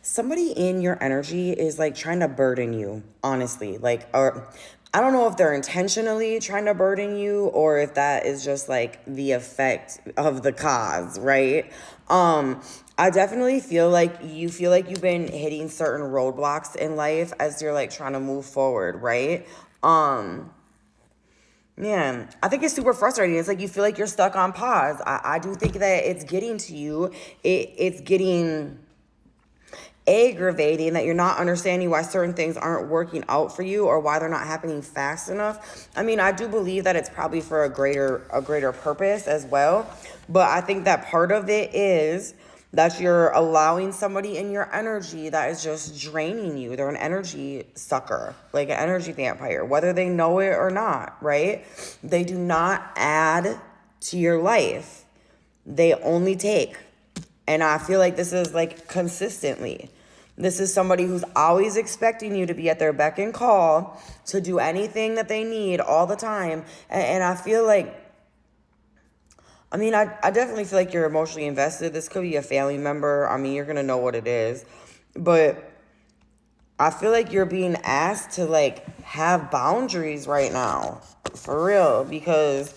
somebody in your energy is like trying to burden you, honestly. Like, or I don't know if they're intentionally trying to burden you or if that is just like the effect of the cause, right? I definitely feel like you've been hitting certain roadblocks in life as you're like trying to move forward, right? Man, I think it's super frustrating. It's like you feel like you're stuck on pause. I do think that it's getting to you. It's getting aggravating that you're not understanding why certain things aren't working out for you or why they're not happening fast enough. I mean, I do believe that it's probably for a greater purpose as well, but I think that part of it is that you're allowing somebody in your energy that is just draining you. They're an energy sucker, like an energy vampire, whether they know it or not, right? They do not add to your life. They only take. And I feel like this is like consistently. This is somebody who's always expecting you to be at their beck and call to do anything that they need all the time. And I feel like, I definitely feel like you're emotionally invested. This could be a family member. I mean, you're going to know what it is. But I feel like you're being asked to like have boundaries right now. For real. Because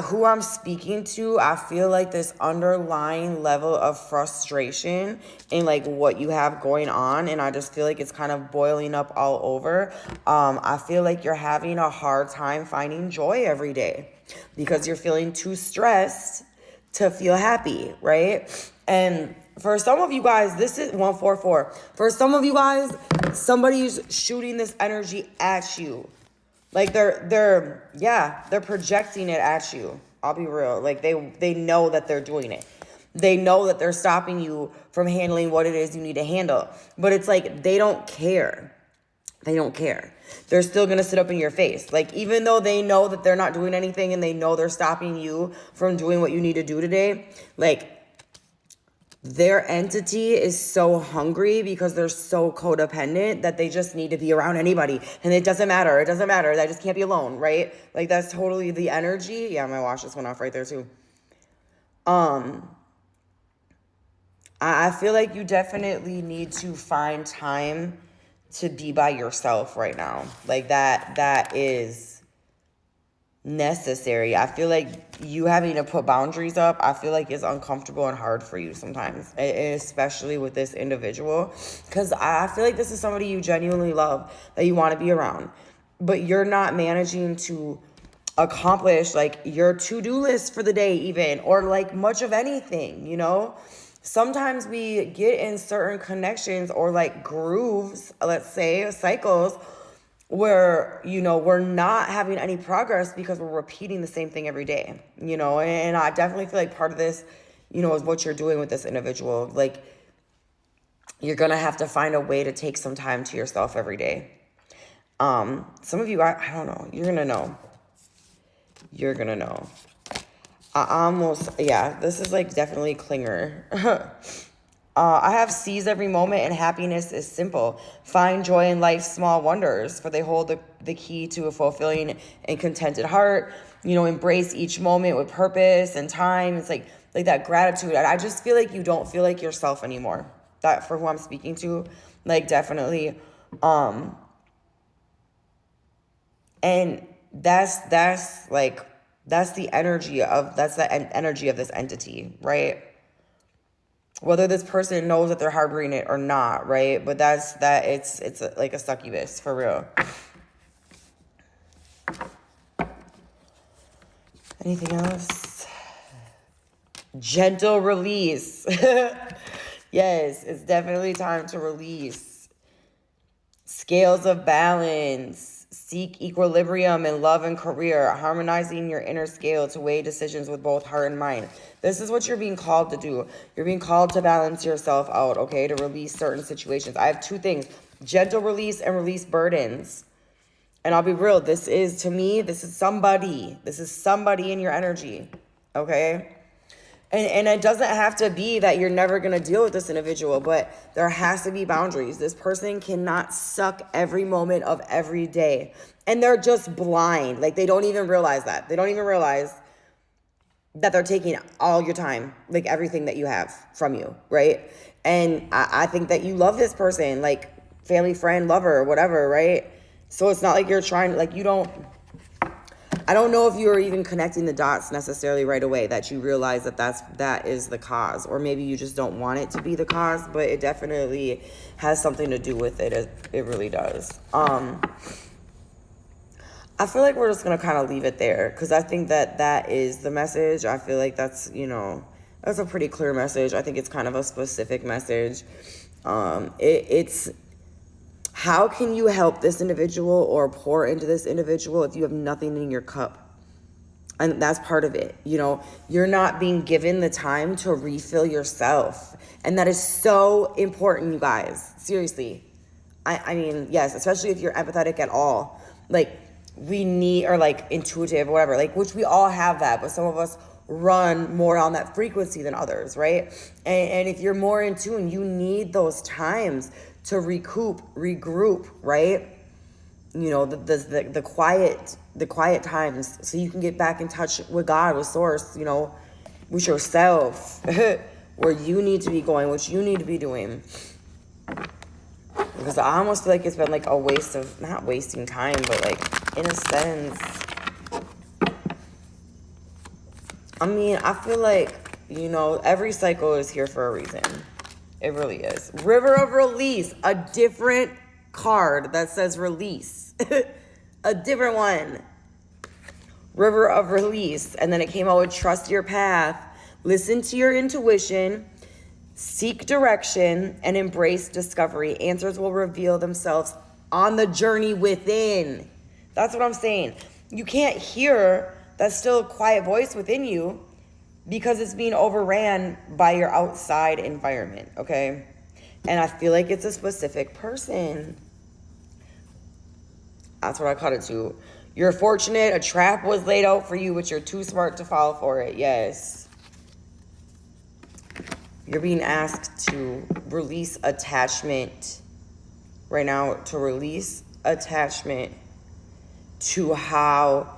who I'm speaking to, I feel like this underlying level of frustration in like what you have going on, and I just feel like it's kind of boiling up all over. I feel like you're having a hard time finding joy every day because you're feeling too stressed to feel happy, right? And for some of you guys, this is 144. For some of you guys, somebody's shooting this energy at you. Like they're projecting it at you. I'll be real. Like they know that they're doing it. They know that they're stopping you from handling what it is you need to handle. But it's like they don't care. They don't care. They're still going to sit up in your face. Like even though they know that they're not doing anything and they know they're stopping you from doing what you need to do today, like their entity is so hungry because they're so codependent that they just need to be around anybody. And it doesn't matter. It doesn't matter. They just can't be alone, right? Like that's totally the energy. Yeah, my watch just went off right there too. I feel like you definitely need to find time to be by yourself right now. Like that is necessary. I feel like you having to put boundaries up, I feel like it's uncomfortable and hard for you sometimes, especially with this individual, because I feel like this is somebody you genuinely love, that you want to be around, but you're not managing to accomplish like your to-do list for the day even, or like much of anything, you know? Sometimes we get in certain connections or like grooves, let's say cycles, where, we're not having any progress because we're repeating the same thing every day, and I definitely feel like part of this, is what you're doing with this individual. Like, you're going to have to find a way to take some time to yourself every day. Some of you, I don't know, you're going to know. You're going to know. This is like definitely clinger. I have seized every moment, and happiness is simple. Find joy in life's small wonders, for they hold the key to a fulfilling and contented heart. Embrace each moment with purpose and time. It's like that gratitude. I just feel like you don't feel like yourself anymore. That for who I'm speaking to, like definitely. And that's the energy of this entity, right? Whether this person knows that they're harboring it or not, right? But it's like a succubus, for real. Anything else? Gentle release. Yes, it's definitely time to release. Scales of balance. Seek equilibrium in love and career, harmonizing your inner scale to weigh decisions with both heart and mind. This is what you're being called to do. You're being called to balance yourself out, okay, to release certain situations. I have two things: gentle release and release burdens. And I'll be real, this is somebody in your energy, okay? And it doesn't have to be that you're never going to deal with this individual, but there has to be boundaries. This person cannot suck every moment of every day. And they're just blind. Like, they don't even realize that. They don't even realize that they're taking all your time, like everything that you have from you, right? And I think that you love this person, like family, friend, lover, whatever, right? So it's not like you're trying, like I don't know if you're even connecting the dots necessarily right away, that you realize that is the cause, or maybe you just don't want it to be the cause, but it definitely has something to do with it. It really does. I feel like we're just going to kind of leave it there, because I think that is the message. I feel like that's a pretty clear message. I think it's kind of a specific message. It's how can you help this individual or pour into this individual if you have nothing in your cup? And that's part of it. You're not being given the time to refill yourself. And that is so important, you guys. Seriously. I mean, yes, especially if you're empathetic at all. Like, we need, or like intuitive or whatever, like, which we all have that, but some of us run more on that frequency than others, right? And if you're more in tune, you need those times to recoup, regroup, right? The quiet times, so you can get back in touch with God, with source, with yourself, where you need to be going, what you need to be doing. Because I almost feel like it's been like a waste of, not wasting time, but like, in a sense, I mean, I feel like, every cycle is here for a reason. It really is. River of Release, a different card that says release. A different one. River of Release. And then it came out with trust your path. Listen to your intuition. Seek direction and embrace discovery. Answers will reveal themselves on the journey within. That's what I'm saying. You can't hear that still quiet voice within you because it's being overran by your outside environment, okay? And I feel like it's a specific person. That's what I caught it to. You're fortunate. A trap was laid out for you, but you're too smart to fall for it. Yes. You're being asked to release attachment right now, to release attachment to how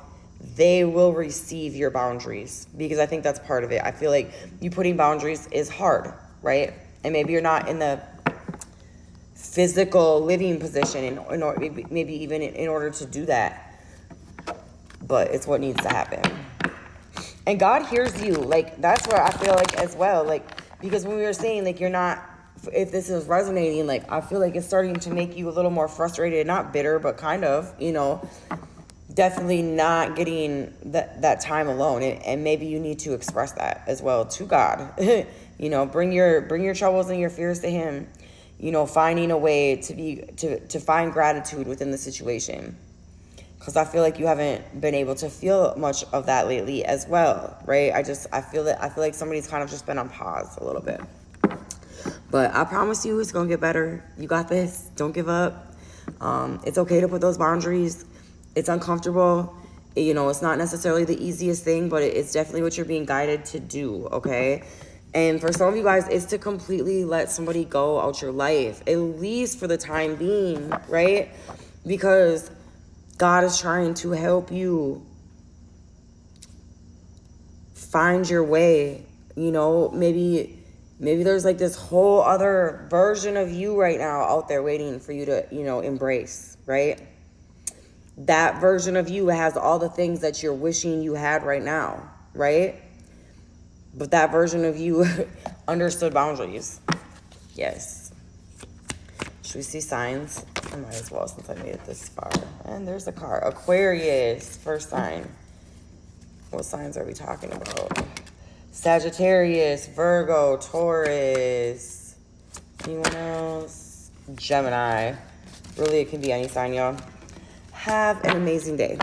they will receive your boundaries, because I think that's part of it. I feel like you putting boundaries is hard, right? And maybe you're not in the physical living position in order, maybe even in order to do that, but it's what needs to happen. And God hears you. Like, that's where I feel like as well, like, because when we were saying, like, you're not, if this is resonating, like, I feel like it's starting to make you a little more frustrated, not bitter, but kind of, definitely not getting that time alone. And maybe you need to express that as well to God. Bring your troubles and your fears to him, finding a way to find gratitude within the situation. Because I feel like you haven't been able to feel much of that lately as well, right? I feel like somebody's kind of just been on pause a little bit. But I promise you it's going to get better. You got this. Don't give up. It's okay to put those boundaries. It's uncomfortable. It's not necessarily the easiest thing, but it's definitely what you're being guided to do, okay? And for some of you guys, it's to completely let somebody go out your life, at least for the time being, right? Because God is trying to help you find your way. Maybe there's like this whole other version of you right now out there waiting for you to, embrace, right? That version of you has all the things that you're wishing you had right now, right? But that version of you understood boundaries. Yes. Should we see signs? I might as well, since I made it this far. And there's a car. Aquarius, first sign. What signs are we talking about? Sagittarius, Virgo, Taurus. Anyone else? Gemini. Really, it can be any sign, y'all. Have an amazing day.